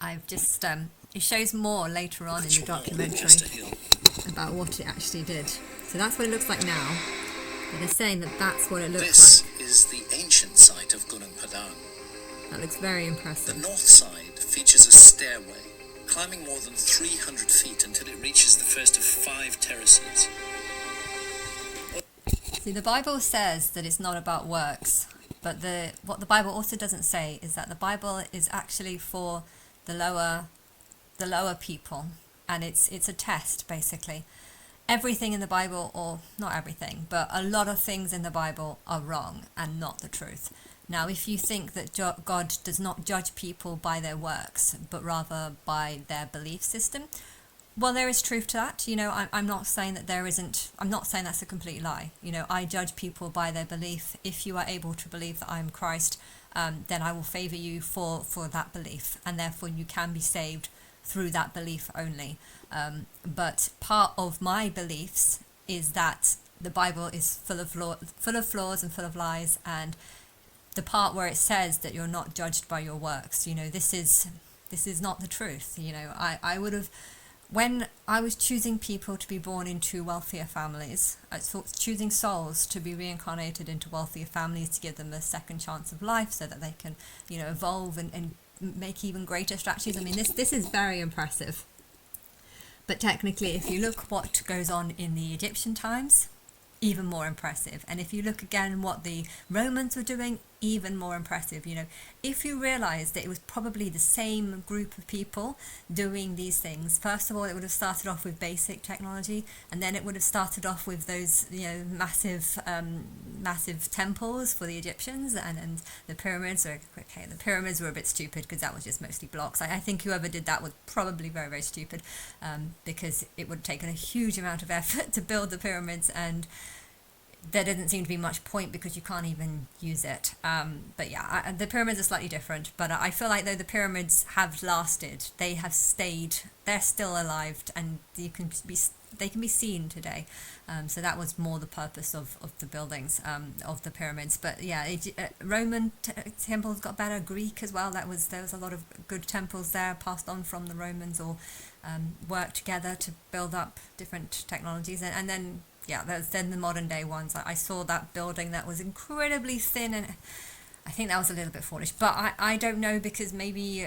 I've just it shows more later on in the documentary about what it actually did. So that's what it looks like now. But they're saying that that's what it looks This like. is the ancient site of Gunung Padang. That looks very impressive. The north side features a stairway, climbing more than 300 feet until it reaches the first of 5 terraces. See, the Bible says that it's not about works, but what the Bible also doesn't say is that the Bible is actually for the lower people, and it's a test basically. Everything in the Bible, or not everything, but a lot of things in the Bible are wrong and not the truth. Now, if you think that God does not judge people by their works, but rather by their belief system, well, there is truth to that. You know, I'm not saying that there isn't. I'm not saying that's a complete lie. You know, I judge people by their belief. If you are able to believe that I am Christ, then I will favor you for that belief, and therefore you can be saved through that belief only. But part of my beliefs is that the Bible is full of flaws and full of lies, and the part where it says that you're not judged by your works, you know, this is not the truth. You know, I would have, when I was choosing people to be born into wealthier families, I thought choosing souls to be reincarnated into wealthier families to give them a second chance of life so that they can, you know, evolve and make even greater strategies. I mean, this is very impressive. But technically, if you look what goes on in the Egyptian times, even more impressive. And if you look again what the Romans were doing, even more impressive. You know, if you realize that it was probably the same group of people doing these things, first of all, it would have started off with basic technology, and then it would have started off with those, you know, massive temples for the Egyptians, and the pyramids. Okay, the pyramids were a bit stupid because that was just mostly blocks. I think whoever did that was probably very, very stupid, because it would have taken a huge amount of effort to build the pyramids, and there doesn't seem to be much point because you can't even use it. But yeah, the pyramids are slightly different. But I feel like though the pyramids have lasted, they have stayed, they're still alive, and they can be seen today. So that was more the purpose of the buildings, of the pyramids. But yeah, Roman temples got better. Greek as well. There was a lot of good temples there passed on from the Romans, or worked together to build up different technologies, and then. Yeah, then the modern day ones. I saw that building that was incredibly thin, and I think that was a little bit foolish. But I don't know, because maybe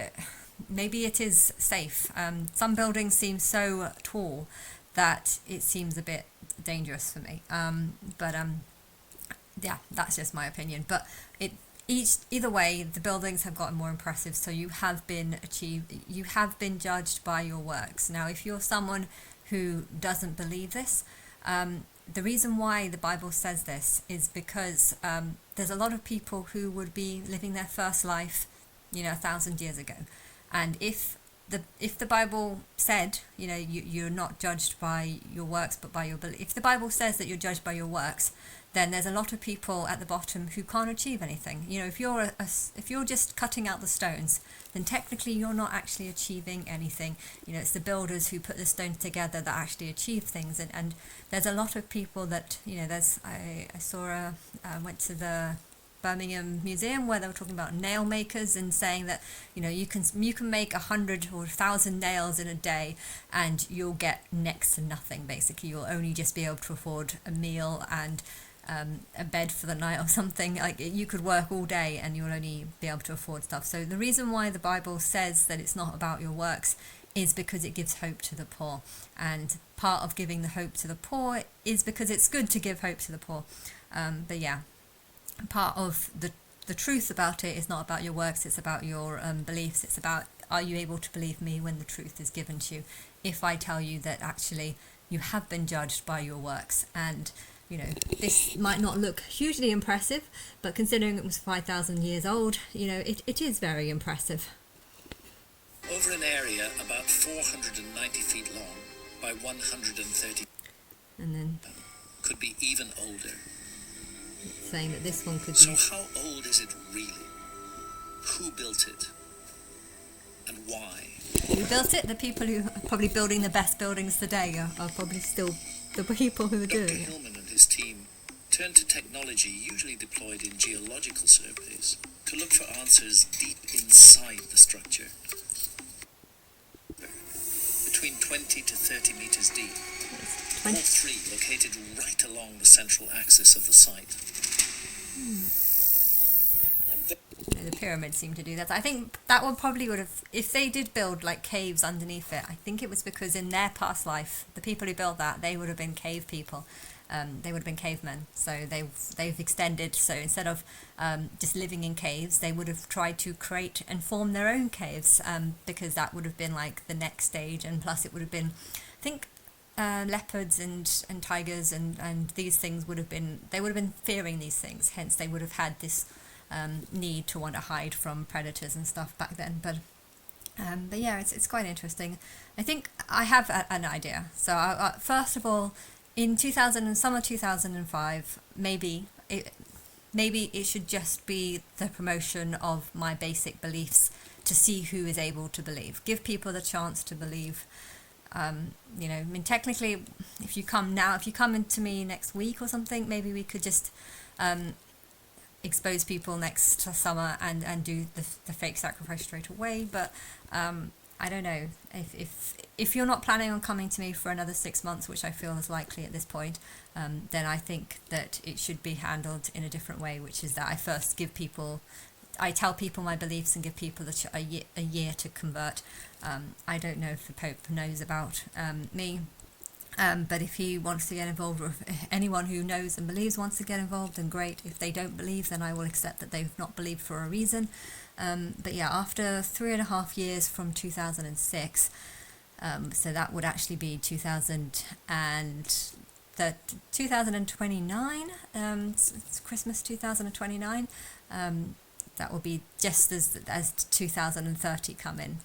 it is safe. Some buildings seem so tall that it seems a bit dangerous for me. Yeah, that's just my opinion. But either way, the buildings have gotten more impressive. So you have been judged by your works. Now, if you're someone who doesn't believe this, the reason why the Bible says this is because there's a lot of people who would be living their first life, you know, 1,000 years ago, and if the Bible said, you know, you're not judged by your works but by your belief. If the Bible says that you're judged by your works, then there's a lot of people at the bottom who can't achieve anything. You know, if you're just cutting out the stones, then technically you're not actually achieving anything. You know, it's the builders who put the stones together that actually achieve things. And there's a lot of people that, you know, I went to the Birmingham Museum where they were talking about nail makers and saying that, you know, you can make 100 or 1,000 nails in a day and you'll get next to nothing. Basically, you'll only just be able to afford a meal and a bed for the night or something. Like, you could work all day and you'll only be able to afford stuff. So the reason why the Bible says that it's not about your works is because it gives hope to the poor, and part of giving the hope to the poor is because it's good to give hope to the poor. But yeah, part of the truth about it is not about your works, it's about your beliefs. It's about, are you able to believe me when the truth is given to you? If I tell you that actually you have been judged by your works, and you know, this might not look hugely impressive, but considering it was 5,000 years old, you know, it is very impressive. Over an area about 490 feet long by 130, and then could be even older. Saying that this one could So be... how old is it really? Who built it? And why? Who built it? The people who are probably building the best buildings today are probably still the people who are doing it. Dr. Hillman and his team turned to technology usually deployed in geological surveys to look for answers deep inside the structure. 20 to 30 meters deep. It's All 20. three located right along the central axis of the site. The pyramids seem to do that. I think that one probably would have, if they did build like caves underneath it, I think it was because in their past life, the people who built that, they would have been cave people. They would have been cavemen. So they've extended. So instead of just living in caves, they would have tried to create and form their own caves, because that would have been like the next stage. And plus, it would have been, I think, leopards and tigers and these things would have been, they would have been fearing these things. Hence, they would have had this need to want to hide from predators and stuff back then. But yeah, it's quite interesting. I think I have an idea. So first of all, in summer 2005, maybe it should just be the promotion of my basic beliefs to see who is able to believe. Give people the chance to believe. I mean, technically, if you come into me next week or something, maybe we could just expose people next summer and do the fake sacrifice straight away. But I don't know, if you're not planning on coming to me for another 6 months, which I feel is likely at this point, then I think that it should be handled in a different way, which is that I tell people my beliefs and give people a year to convert. I don't know if the Pope knows about me. But if he wants to get involved, or if anyone who knows and believes wants to get involved, then great. If they don't believe, then I will accept that they've not believed for a reason. But yeah, after 3.5 years from 2006, so that would actually be 2029, it's Christmas 2029. That would be just as 2030 come in.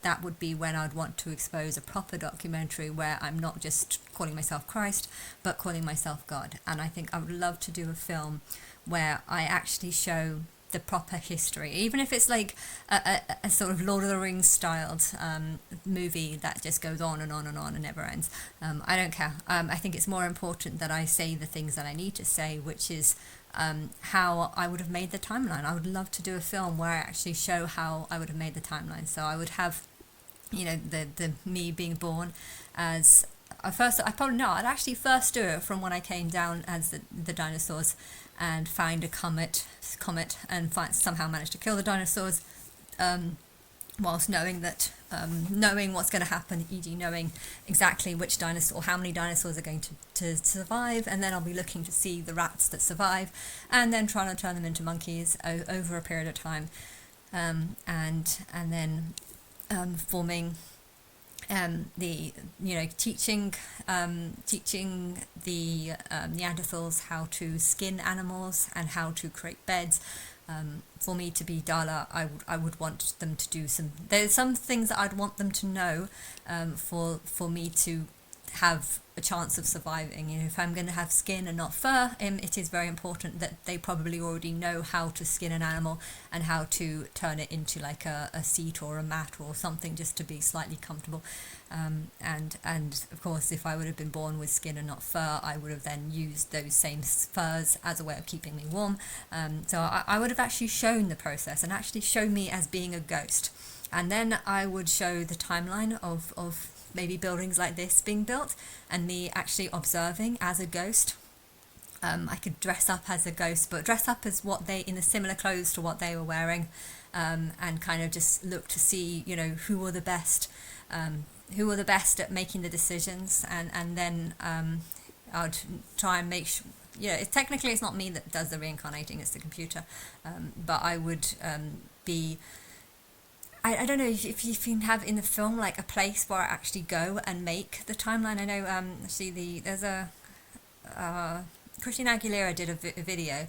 That would be when I'd want to expose a proper documentary where I'm not just calling myself Christ, but calling myself God. And I think I would love to do a film where I actually show the proper history, even if it's like a sort of Lord of the Rings styled movie that just goes on and on and on and never ends. I don't care. I think it's more important that I say the things that I need to say, which is how I would have made the timeline. I would love to do a film where I actually show how I would have made the timeline. So I would have, the me being born as I'd actually first do it from when I came down as the dinosaurs and find a comet and somehow manage to kill the dinosaurs, whilst knowing what's going to happen, e.g. knowing exactly which dinosaur, how many dinosaurs are going to survive, and then I'll be looking to see the rats that survive, and then trying to turn them into monkeys over a period of time, and then forming teaching the Neanderthals how to skin animals and how to create beds. For me to be Dala, I would want them to do there's some things that I'd want them to know, for me to have a chance of surviving. If I'm going to have skin and not fur, it is very important that they probably already know how to skin an animal and how to turn it into like a seat or a mat or something, just to be slightly comfortable. And of course, if I would have been born with skin and not fur, I would have then used those same furs as a way of keeping me warm. So I would have actually shown the process and actually shown me as being a ghost. And then I would show the timeline of maybe buildings like this being built and me actually observing as a ghost. I could dress up as a ghost, but dress up as in the similar clothes to what they were wearing, and kind of just look to see, who were the best at making the decisions, and then I'd try and make sure, technically it's not me that does the reincarnating, it's the computer, but I would be, I don't know if you can have in the film like a place where I actually go and make the timeline. I know there's a Christina Aguilera did a video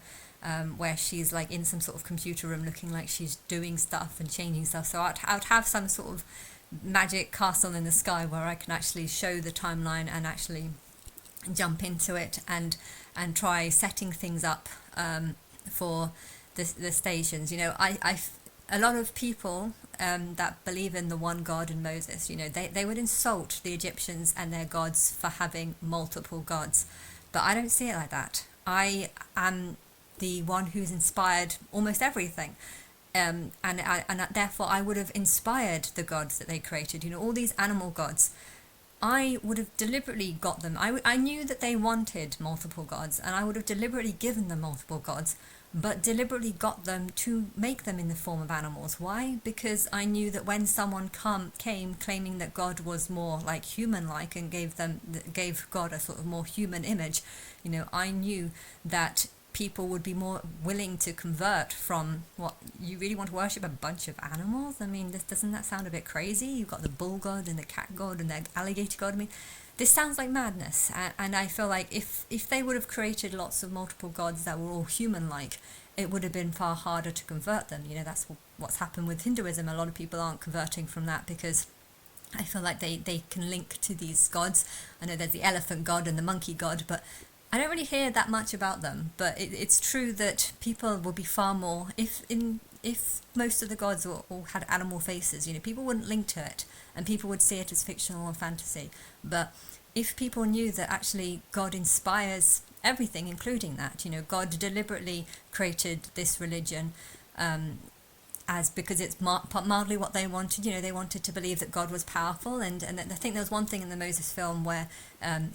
where she's like in some sort of computer room looking like she's doing stuff and changing stuff. So I'd have some sort of magic castle in the sky where I can actually show the timeline and actually jump into it and try setting things up for the stations. A lot of people that believe in the one God and Moses, they would insult the Egyptians and their gods for having multiple gods. But I don't see it like that. I am the one who's inspired almost everything. And therefore I would have inspired the gods that they created. All these animal gods, I would have deliberately got them. I knew that they wanted multiple gods, and I would have deliberately given them multiple gods, but deliberately got them to make them in the form of animals. Why? Because I knew that when someone came claiming that God was more like human-like and gave God a sort of more human image, I knew that people would be more willing to convert from, what, you really want to worship a bunch of animals? I mean, doesn't that sound a bit crazy? You've got the bull god and the cat god and the alligator god. I mean, this sounds like madness. And I feel like if they would have created lots of multiple gods that were all human-like, it would have been far harder to convert them. That's what's happened with Hinduism. A lot of people aren't converting from that because I feel like they can link to these gods. I know there's the elephant god and the monkey god, but I don't really hear that much about them. But it's true that people will be far more, if most of the gods all had animal faces, people wouldn't link to it, and people would see it as fictional or fantasy. But if people knew that actually God inspires everything, including that, God deliberately created this religion as because it's mildly what they wanted. They wanted to believe that God was powerful, and I think there was one thing in the Moses film where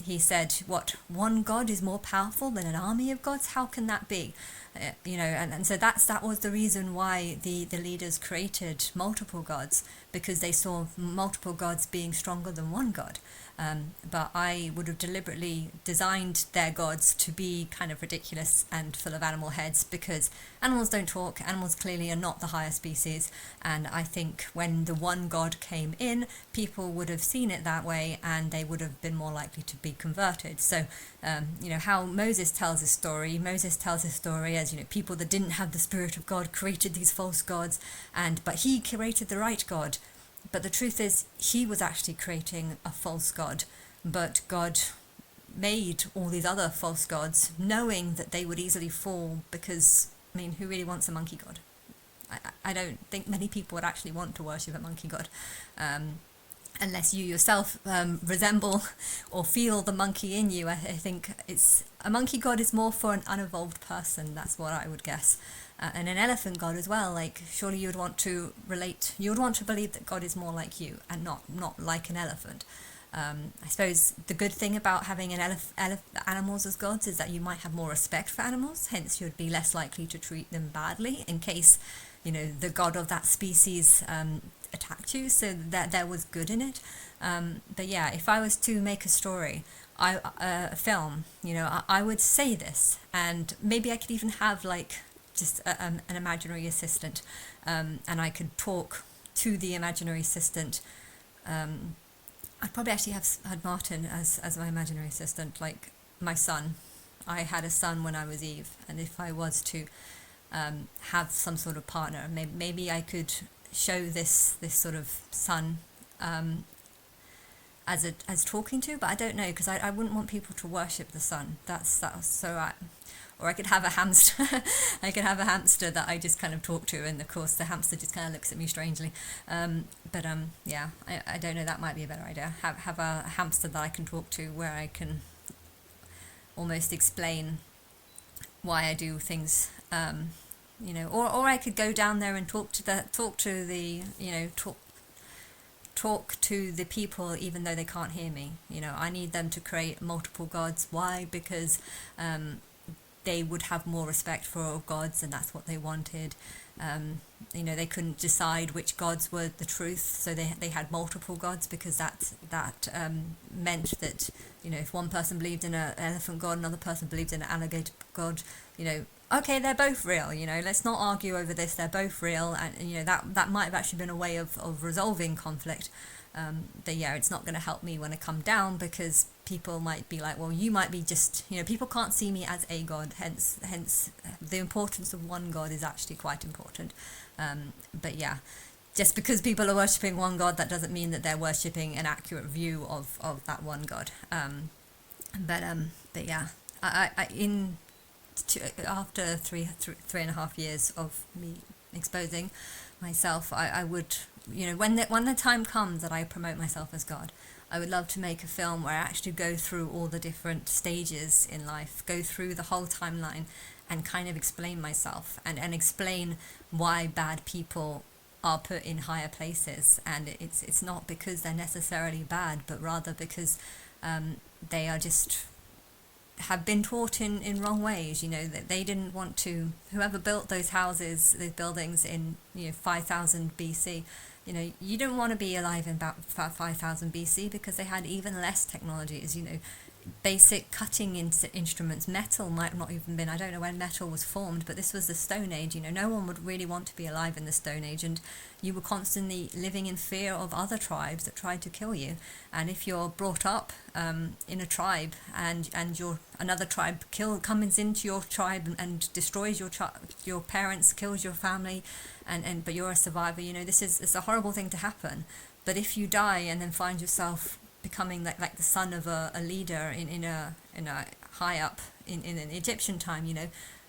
he said, "What, one God is more powerful than an army of gods? How can that be?" And so that was the reason why the leaders created multiple gods, because they saw multiple gods being stronger than one god. But I would have deliberately designed their gods to be kind of ridiculous and full of animal heads, because animals don't talk. Animals clearly are not the higher species, and I think when the one god came in, people would have seen it that way, and they would have been more likely to be converted. So, how Moses tells his story as, people that didn't have the Spirit of God created these false gods, but he created the right God. But the truth is, he was actually creating a false god, but God made all these other false gods, knowing that they would easily fall, because, who really wants a monkey god? I don't think many people would actually want to worship a monkey god, unless you yourself resemble or feel the monkey in you. I think a monkey god is more for an unevolved person. That's what I would guess. And an elephant god as well. Like, surely you would want to believe that God is more like you and not like an elephant. I suppose the good thing about having animals as gods is that you might have more respect for animals, hence you'd be less likely to treat them badly in case, the god of that species attacked you, so that there was good in it. But yeah, if I was to make a story, a film, I would say this, and maybe I could even have just an imaginary assistant, and I could talk to the imaginary assistant. I'd probably actually have had Martin as my imaginary assistant, like my son. I had a son when I was Eve, and if I was to have some sort of partner, maybe I could show this sort of son as talking to, but I don't know, because I wouldn't want people to worship the sun. That's so. Or I could have a hamster. I could have a hamster that I just kind of talk to, and of course the hamster just kind of looks at me strangely. Yeah, I don't know. That might be a better idea. Have a hamster that I can talk to, where I can almost explain why I do things. Or I could go down there and talk to the people, even though they can't hear me. I need them to create multiple gods. Why? Because they would have more respect for all gods, and that's what they wanted. They couldn't decide which gods were the truth, so they had multiple gods, because that meant that, if one person believed in an elephant god, another person believed in an alligator god, okay, they're both real, let's not argue over this, they're both real, and, that might have actually been a way of resolving conflict. But yeah, it's not going to help me when I come down, because people might be like, well, you might be just, people can't see me as a god, hence the importance of one god is actually quite important. But yeah, just because people are worshipping one god, that doesn't mean that they're worshipping an accurate view of that one god. But yeah, after three and a half years of me exposing myself, I would, when the time comes that I promote myself as God, I would love to make a film where I actually go through all the different stages in life, go through the whole timeline, and kind of explain myself, and explain why bad people are put in higher places, and it's not because they're necessarily bad, but rather because they are just have been taught in wrong ways. That they didn't want to. Whoever built those houses, those buildings in 5000 BC, you didn't want to be alive in about 5000 BC because they had even less technologies. Basic cutting instruments. Metal might not even been. I don't know when metal was formed, but this was the Stone Age. No one would really want to be alive in the Stone Age, and you were constantly living in fear of other tribes that tried to kill you. And if you're brought up in a tribe, and another tribe comes into your tribe and destroys your parents, kills your family, but you're a survivor. It's a horrible thing to happen. But if you die and then find yourself becoming like the son of a leader in a high up in an Egyptian time,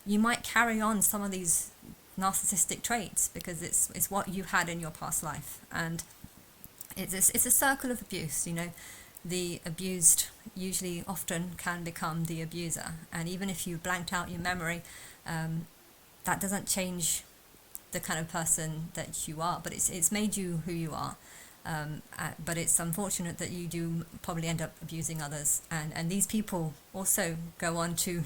you might carry on some of these narcissistic traits because it's what you had in your past life, and it's a circle of abuse. The abused usually often can become the abuser, and even if you blanked out your memory, that doesn't change the kind of person that you are, but it's made you who you are. But it's unfortunate that you do probably end up abusing others, and these people also go on to,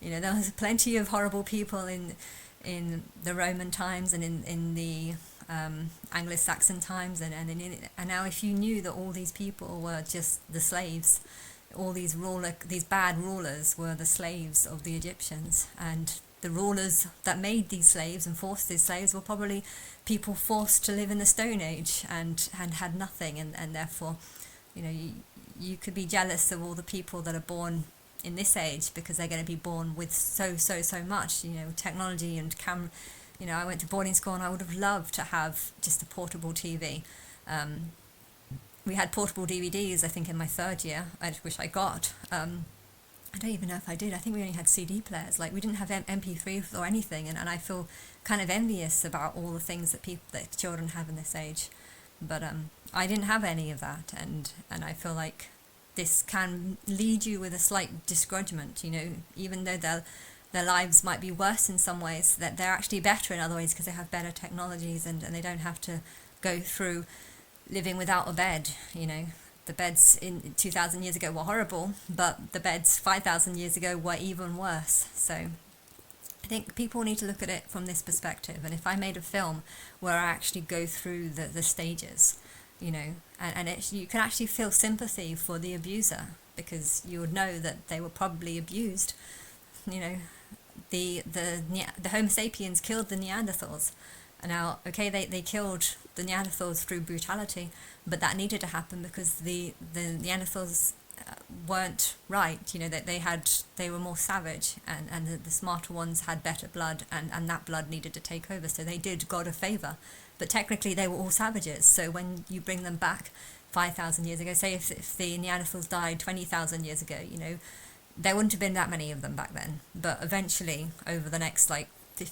there was plenty of horrible people in the Roman times and in the Anglo-Saxon times, and now if you knew that all these people were just the slaves, all these bad rulers were the slaves of the Egyptians, and the rulers that made these slaves and forced these slaves were probably people forced to live in the Stone Age and had nothing, and therefore, you could be jealous of all the people that are born in this age because they're going to be born with so much, technology and camera. I went to boarding school and I would have loved to have just a portable TV. We had portable DVDs, I think, in my third year, which I got. I don't even know if I did. I think we only had CD players. Like, we didn't have MP3 or anything, and I feel kind of envious about all the things that children have in this age. But I didn't have any of that, and I feel like this can lead you with a slight disgruntlement. Even though their lives might be worse in some ways, that they're actually better in other ways because they have better technologies and they don't have to go through living without a bed. The beds in 2,000 years ago were horrible, but the beds 5,000 years ago were even worse. So I think people need to look at it from this perspective. And if I made a film where I actually go through the stages, and you can actually feel sympathy for the abuser because you would know that they were probably abused. The Homo sapiens killed the Neanderthals. Now, okay, they killed the Neanderthals through brutality, but that needed to happen because the Neanderthals weren't right. They were more savage, and the smarter ones had better blood, and that blood needed to take over. So they did God a favor, but technically they were all savages. So when you bring them back 5,000 years ago, say if the Neanderthals died 20,000 years ago, there wouldn't have been that many of them back then. But eventually, over the next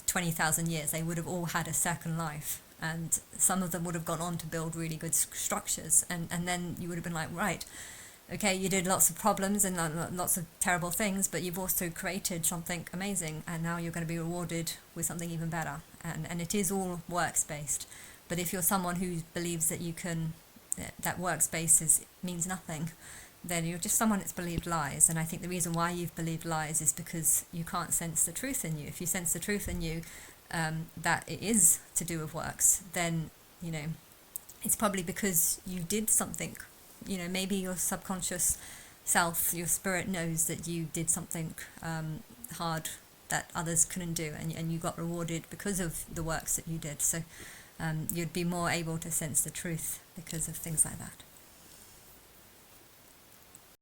20,000 years, they would have all had a second life, and some of them would have gone on to build really good structures, and then you would have been like, right, okay, you did lots of problems and lots of terrible things, but you've also created something amazing, and now you're going to be rewarded with something even better, and it is all works-based. But if you're someone who believes that that works-based means nothing, then you're just someone that's believed lies. And I think the reason why you've believed lies is because you can't sense the truth in you. If you sense the truth in you, that it is to do with works, then it's probably because you did something. Maybe your subconscious self, your spirit knows that you did something hard that others couldn't do, and you got rewarded because of the works that you did. So you'd be more able to sense the truth because of things like that.